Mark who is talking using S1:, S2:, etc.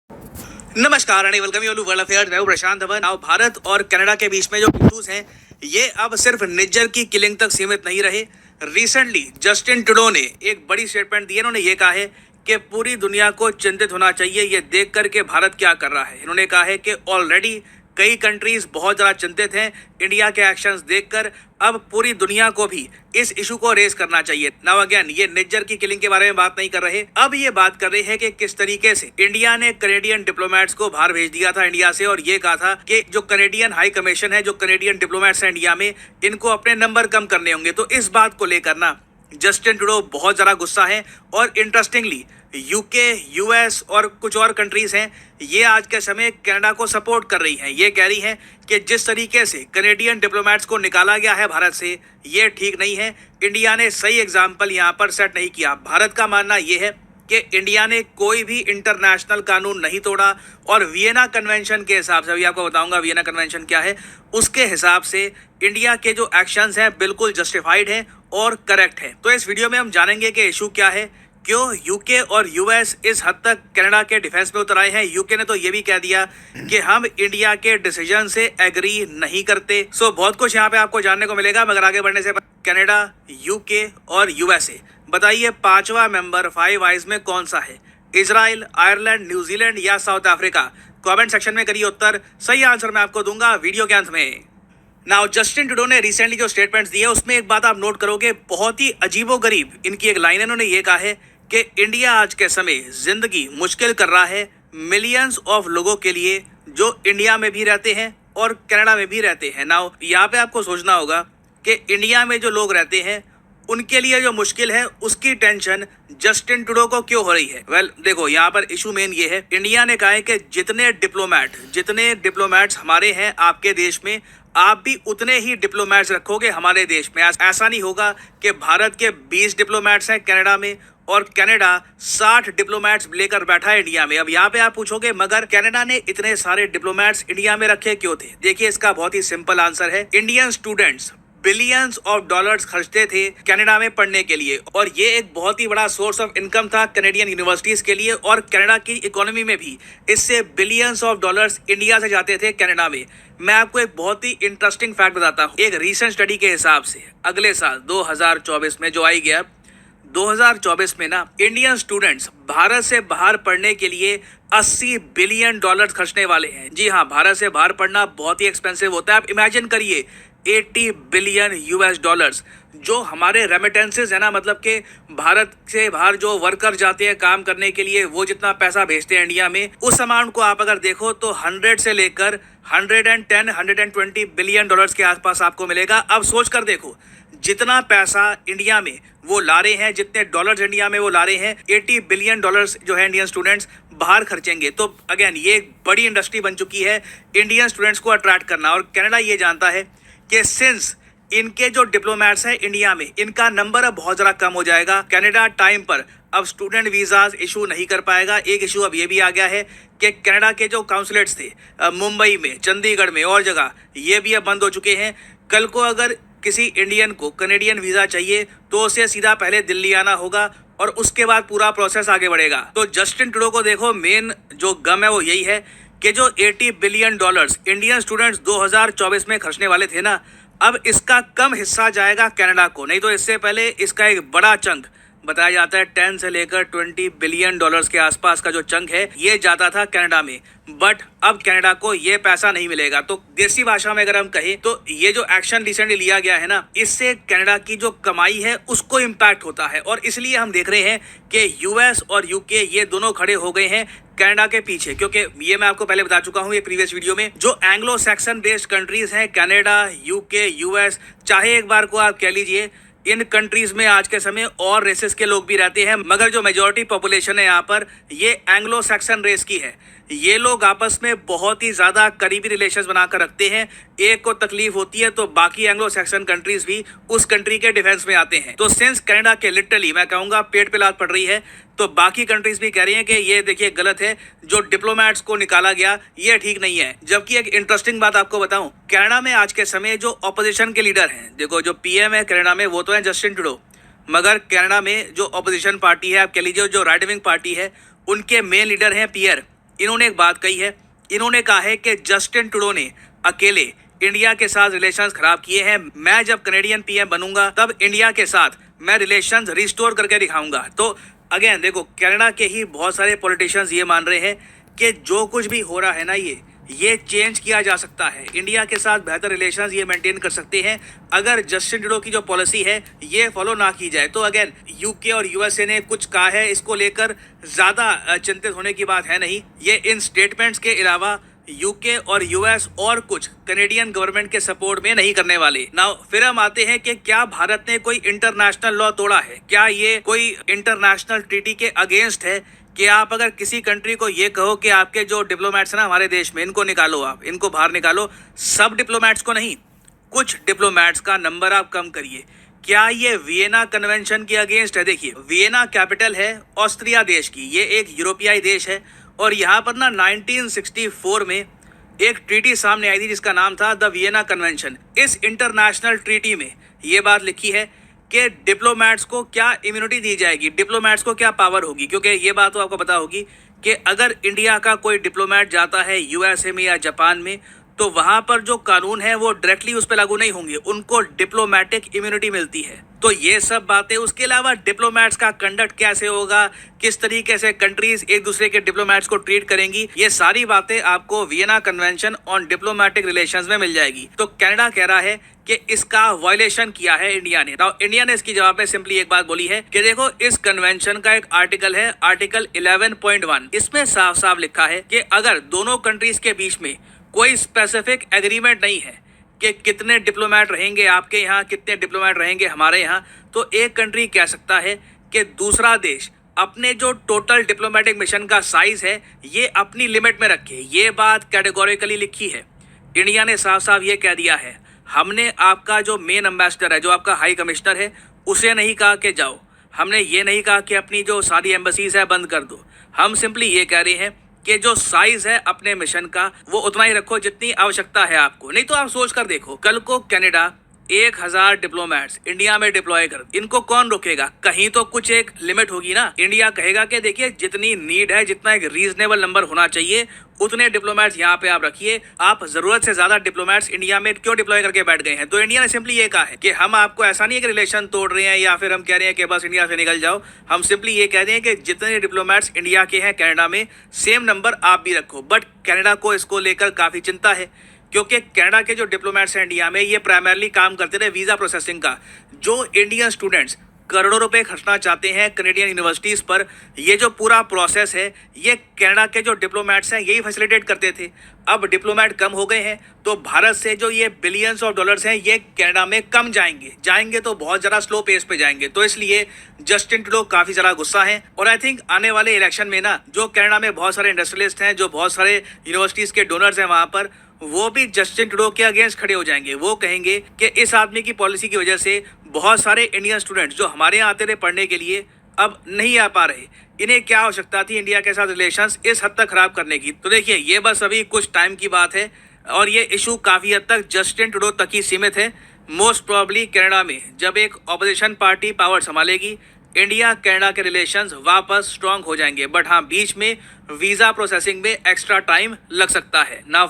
S1: नमस्कार and welcome you to world affairs. मैं हूं प्रशांत धवन। अब भारत और कनाडा के बीच में जो इश्यूज हैं ये अब सिर्फ निज्जर की किलिंग तक सीमित नहीं रहे। रिसेंटली जस्टिन ट्रूडो ने एक बड़ी स्टेटमेंट दी है। इन्होंने ये कहा है कि पूरी दुनिया को चिंतित होना चाहिए ये देख कर के भारत क्या कर रहा है। इन्होंने कहा है कि ऑलरेडी कई कंट्रीज बहुत ज़्यादा चिंतित हैं इंडिया के एक्शंस देखकर। अब पूरी दुनिया को भी इस इशू को रेज करना चाहिए। नाउ अगेन ये निज्जर की किलिंग के बारे में बात नहीं कर रहे, अब ये बात कर रहे हैं कि किस तरीके से इंडिया ने कनेडियन डिप्लोमेट्स को बाहर भेज दिया था इंडिया से, और ये कहा था कि जो कनेडियन हाई कमीशन है, जो कनेडियन डिप्लोमेट्स हैं इंडिया में, इनको अपने नंबर कम करने होंगे। तो इस बात को लेकर ना जस्टिन ट्रूडो बहुत ज़्यादा गुस्सा है। और इंटरेस्टिंगली यूके, यूएस और कुछ और कंट्रीज हैं, ये आज के समय कनाडा को सपोर्ट कर रही हैं। ये कह रही हैं कि जिस तरीके से कनेडियन डिप्लोमेट्स को निकाला गया है भारत से, ये ठीक नहीं है। इंडिया ने सही एग्जाम्पल यहाँ पर सेट नहीं किया। भारत का मानना ये है कि इंडिया ने कोई भी इंटरनेशनल कानून नहीं तोड़ा, और वियना कन्वेंशन के हिसाब से, अभी आपको बताऊंगा वियना कन्वेंशन क्या है, उसके हिसाब से इंडिया के जो एक्शंस हैं बिल्कुल जस्टिफाइड हैं और करेक्ट है। तो इस वीडियो में हम जानेंगे कि इशू क्या है, क्यों यूके और यूएस इस हद तक कनाडा के डिफेंस में उतर आए हैं। यूके ने तो ये भी कह दिया कि हम इंडिया के डिसीजन से एग्री नहीं करते। सो बहुत कुछ यहाँ पे आपको जानने को मिलेगा, मगर आगे बढ़ने से कनाडा, यूके और यूएसए, बताइए पांचवा मेंबर फाइव आइज में कौन सा है? इजराइल, आयरलैंड, न्यूजीलैंड या साउथ अफ्रीका? कमेंट सेक्शन में करिए उत्तर। सही आंसर मैं आपको दूंगा वीडियो के अंत में। नाउ जस्टिन ट्रूडो ने रिसेंटली जो स्टेटमेंट्स दिए उसमें एक बात आप नोट करोगे, बहुत ही अजीबोगरीब इनकी एक लाइन है। उन्होंने ये कहा है कि इंडिया आज के समय जिंदगी मुश्किल कर रहा है मिलियंस ऑफ लोगों के लिए जो इंडिया में भी रहते हैं और कनाडा में भी रहते हैं। नाउ यहाँ पे आपको सोचना होगा कि इंडिया में जो लोग रहते हैं उनके लिए जो मुश्किल है उसकी टेंशन जस्टिन ट्रूडो को क्यों हो रही है? वेल देखो, यहाँ पर इशू मेन ये है, इंडिया ने कहा है कि जितने डिप्लोमेट्स हमारे हैं आपके देश में, आप भी उतने ही डिप्लोमेट्स रखोगे हमारे देश में। ऐसा नहीं होगा कि भारत के 20 डिप्लोमेट्स हैं कनाडा में और कनाडा 60 डिप्लोमेट्स लेकर बैठा है इंडिया में। अब यहाँ पे आप पूछोगे मगर कनाडा ने इतने सारे डिप्लोमेट्स इंडिया में रखे क्यों थे? देखिए इसका बहुत ही सिंपल आंसर है, Indian students billions of dollars खर्चते थे कनाडा में पढ़ने के लिए, और ये एक बहुत ही बड़ा सोर्स ऑफ इनकम था कनेडियन यूनिवर्सिटीज के लिए, और कनाडा की इकोनॉमी में भी इससे बिलियंस ऑफ डॉलर्स इंडिया से जाते थे कनाडा में। मैं आपको एक बहुत ही इंटरेस्टिंग फैक्ट बताता हूँ। एक रीसेंट स्टडी के हिसाब से अगले साल 2024 में जो आई गया, 2024 में ना इंडियन स्टूडेंट्स भारत से बाहर पढ़ने के लिए 80 बिलियन डॉलर्स खर्चने वाले हैं। जी हाँ, भारत से बाहर पढ़ना बहुत ही एक्सपेंसिव होता है। आप इमेजिन करिए 80 बिलियन यूएस डॉलर्स, जो हमारे रेमिटेंसेस है ना, मतलब कि भारत से बाहर जो वर्कर जाते हैं काम करने के लिए, वो जितना पैसा भेजते हैं इंडिया में, उस अमाउंट को आप अगर देखो तो 100 से लेकर 110, 120 बिलियन डॉलर्स के आसपास आपको मिलेगा। अब सोच कर देखो, जितना पैसा इंडिया में वो ला रहे हैं, जितने डॉलर्स इंडिया में वो ला रहे हैं, 80 बिलियन डॉलर्स जो है इंडियन स्टूडेंट्स बाहर खर्चेंगे। तो अगेन ये एक बड़ी इंडस्ट्री बन चुकी है इंडियन स्टूडेंट्स को अट्रैक्ट करना, और कनाडा ये जानता है कि सिंस इनके जो डिप्लोमेट्स हैं इंडिया में, इनका नंबर अब बहुत ज़्यादा कम हो जाएगा, कनाडा टाइम पर अब स्टूडेंट वीज़ाज इशू नहीं कर पाएगा। एक इशू अब ये भी आ गया है कि कनाडा के जो काउंसलेट्स थे मुंबई में, चंडीगढ़ में और जगह, ये भी अब बंद हो चुके हैं। कल को अगर किसी इंडियन को कनेडियन वीज़ा चाहिए तो उसे सीधा पहले दिल्ली आना होगा और उसके बाद पूरा प्रोसेस आगे बढ़ेगा। तो जस्टिन ट्रूडो को देखो, मेन जो गम है वो यही है कि जो 80 बिलियन डॉलर्स इंडियन स्टूडेंट्स 2024 में खर्चने वाले थे ना, अब इसका कम हिस्सा जाएगा कनाडा को। नहीं तो इससे पहले इसका एक बड़ा चंक, बताया जाता है 10 से लेकर 20 बिलियन डॉलर्स के आसपास का जो चंक है ये जाता था कनाडा में, बट अब कनाडा को ये पैसा नहीं मिलेगा। तो देसी भाषा में अगर हम कहें तो ये जो एक्शन रिसेंटली लिया गया है ना, इससे कनाडा की जो कमाई है उसको इम्पैक्ट होता है, और इसलिए हम देख रहे हैं कि यूएस और यूके ये दोनों खड़े हो गए हैं कनाडा के पीछे। क्योंकि ये मैं आपको पहले बता चुका हूँ ये प्रीवियस वीडियो में, जो एंग्लो सैक्सन बेस्ड कंट्रीज हैं, कनाडा, यूके, यूएस, चाहे एक बार को आप कह लीजिए, इन कंट्रीज में आज के समय और रेसेस के लोग भी रहते हैं, मगर जो मेजॉरिटी पॉपुलेशन है यहाँ पर ये एंग्लो सैक्सन रेस की है। ये लोग आपस में बहुत ही ज़्यादा करीबी रिलेशंस बनाकर रखते हैं। एक को तकलीफ होती है तो बाकी एंग्लो सैक्सन कंट्रीज भी उस कंट्री के डिफेंस में आते हैं। तो सिंस कनाडा के लिटरली मैं कहूँगा पेट पे लात पड़ रही है, तो बाकी कंट्रीज भी कह रही हैं कि ये देखिए गलत है, जो डिप्लोमेट्स को निकाला गया ये ठीक नहीं है। जबकि एक इंटरेस्टिंग बात आपको बताऊं, कनाडा में आज के समय जो ऑपोजिशन के लीडर हैं, देखो जो पीएम है कनाडा में वो तो है जस्टिन ट्रूडो, मगर कनाडा में जो ऑपोजिशन पार्टी है, आप कह लीजिए जो राइट विंग पार्टी है, उनके मेन लीडर हैं पियर, इन्होंने एक बात कही है, इन्होंने कहा है कि जस्टिन ट्रूडो ने अकेले इंडिया के साथ रिलेशंस खराब किए हैं। मैं जब कनेडियन पीएम बनूंगा तब इंडिया के साथ मैं रिलेशंस रिस्टोर करके दिखाऊंगा। तो अगेन देखो, कनाडा के ही बहुत सारे पॉलिटिशियंस ये मान रहे हैं कि जो कुछ भी हो रहा है ना, ये चेंज किया जा सकता है। इंडिया के साथ बेहतर रिलेशंस ये मेंटेन कर सकते हैं अगर जस्टिन ट्रूडो की जो पॉलिसी है ये फॉलो ना की जाए। तो अगेन यूके और यूएसए ने कुछ कहा है, इसको लेकर ज़्यादा चिंतित होने की बात है नहीं। ये इन स्टेटमेंट्स के अलावा यूके और यूएस और कुछ कनेडियन गवर्नमेंट के सपोर्ट में नहीं करने वाले। नाउ फिर हम आते हैं कि क्या भारत ने कोई इंटरनेशनल लॉ तोड़ा है, क्या ये कोई इंटरनेशनल ट्रीटी के अगेंस्ट है कि आप अगर किसी कंट्री को ये कहो कि आपके जो डिप्लोमेट्स हैं ना हमारे देश में, इनको निकालो, आप इनको बाहर निकालो, सब डिप्लोमेट्स को नहीं, कुछ डिप्लोमेट्स का नंबर आप कम करिए। क्या ये वियना कन्वेंशन के अगेंस्ट है? देखिए, वियना कैपिटल है ऑस्ट्रिया देश की, ये एक यूरोपियाई देश है और यहाँ पर ना 1964 में एक ट्रीटी सामने आई थी जिसका नाम था द वियना कन्वेंशन। इस इंटरनेशनल ट्रीटी में ये बात लिखी है कि डिप्लोमेट्स को क्या इम्यूनिटी दी जाएगी, डिप्लोमेट्स को क्या पावर होगी। क्योंकि ये बात तो आपको पता होगी कि अगर इंडिया का कोई डिप्लोमेट जाता है यूएसए में या जापान में तो वहां पर जो कानून है वो डायरेक्टली उस पर लागू नहीं होंगे, उनको डिप्लोमेटिक इम्यूनिटी मिलती है। तो ये सब बातें, उसके अलावा डिप्लोमेट्स का कंडक्ट कैसे होगा, किस तरीके से कंट्रीज एक दूसरे के डिप्लोमेट्स को ट्रीट करेंगी, ये सारी बातें आपको Vienna convention on diplomatic relations में मिल जाएगी। तो कनाडा कह रहा है कि इसका वायलेशन किया है इंडिया ने। तो इंडिया ने इसकी जवाब में सिंपली एक बात बोली है कि देखो, इस कन्वेंशन का एक आर्टिकल है, आर्टिकल 11.1, इसमें साफ साफ लिखा है कि अगर दोनों कंट्रीज के बीच में कोई स्पेसिफिक एग्रीमेंट नहीं है कि कितने डिप्लोमेट रहेंगे आपके यहाँ, कितने डिप्लोमेट रहेंगे हमारे यहाँ, तो एक कंट्री कह सकता है कि दूसरा देश अपने जो टोटल डिप्लोमेटिक मिशन का साइज है ये अपनी लिमिट में रखे। ये बात कैटेगोरिकली लिखी है। इंडिया ने साफ साफ ये कह दिया है, हमने आपका जो मेन एम्बेसडर है, जो आपका हाई कमिश्नर है, उसे नहीं कहा कि जाओ, हमने ये नहीं कहा कि अपनी जो सारी एम्बेसीज है बंद कर दो। हम सिंपली ये कह रहे हैं कि जो साइज है अपने मिशन का वो उतना ही रखो जितनी आवश्यकता है आपको। नहीं तो आप सोच कर देखो, कल को कनाडा 1000 डिप्लोमेट्स इंडिया में डिप्लॉय कर, इनको कौन रोकेगा? कहीं तो कुछ एक लिमिट होगी ना। इंडिया कहेगा कि देखिए जितनी नीड है, जितना एक रीजनेबल नंबर होना चाहिए, उतने डिप्लोमेट्स यहाँ पे आप रखिए। आप जरूरत से ज्यादा डिप्लोमेट्स इंडिया में क्यों डिप्लॉय करके बैठ गए हैं? तो इंडिया ने सिंपली ये कहा है कि हम आपको ऐसा नहीं है कि रिलेशन तोड़ रहे हैं या फिर हम कह रहे हैं कि बस इंडिया से निकल जाओ। हम सिंपली ये कह रहे हैं कि जितने डिप्लोमेट्स इंडिया के हैं कनाडा में, सेम नंबर आप भी रखो। बट कनाडा को इसको लेकर काफी चिंता है क्योंकि कनाडा के जो डिप्लोमेट्स हैं इंडिया में, ये प्राइमरली काम करते थे वीजा प्रोसेसिंग का। जो इंडियन स्टूडेंट्स करोड़ों रुपए खर्चना चाहते हैं कनेडियन यूनिवर्सिटीज़ पर, ये जो पूरा प्रोसेस है ये कनाडा के जो डिप्लोमेट्स हैं यही फैसिलिटेट करते थे। अब डिप्लोमेट कम हो गए हैं तो भारत से जो ये बिलियंस ऑफ डॉलर्स हैं ये कनाडा में कम जाएंगे तो बहुत ज़्यादा स्लो पेस पे जाएंगे। तो इसलिए जस्टिन ट्रूडो काफ़ी ज़्यादा गुस्सा हैं और आई थिंक आने वाले इलेक्शन में ना, जो कनाडा में बहुत सारे इंडस्ट्रियलिस्ट हैं, जो बहुत सारे यूनिवर्सिटीज़ के डोनर्स हैं वहाँ पर, वो भी जस्टिन ट्रूडो के अगेंस्ट खड़े हो जाएंगे। वो कहेंगे कि इस आदमी की पॉलिसी की वजह से बहुत सारे इंडियन स्टूडेंट्स जो हमारे यहाँ आते थे पढ़ने के लिए अब नहीं आ पा रहे। इन्हें क्या आवश्यकता थी इंडिया के साथ रिलेशंस इस हद तक खराब करने की? तो देखिए, ये बस अभी कुछ टाइम की बात है और ये इशू काफ़ी हद तक जस्टिन ट्रूडो तक ही सीमित है। मोस्ट प्रॉब्ली कनाडा में जब एक ऑपोजिशन पार्टी पावर संभालेगी, इंडिया कनाडा के रिलेशंस वापस स्ट्रांग हो जाएंगे। बट हाँ, बीच में वीज़ा प्रोसेसिंग में एक्स्ट्रा टाइम लग सकता है ना।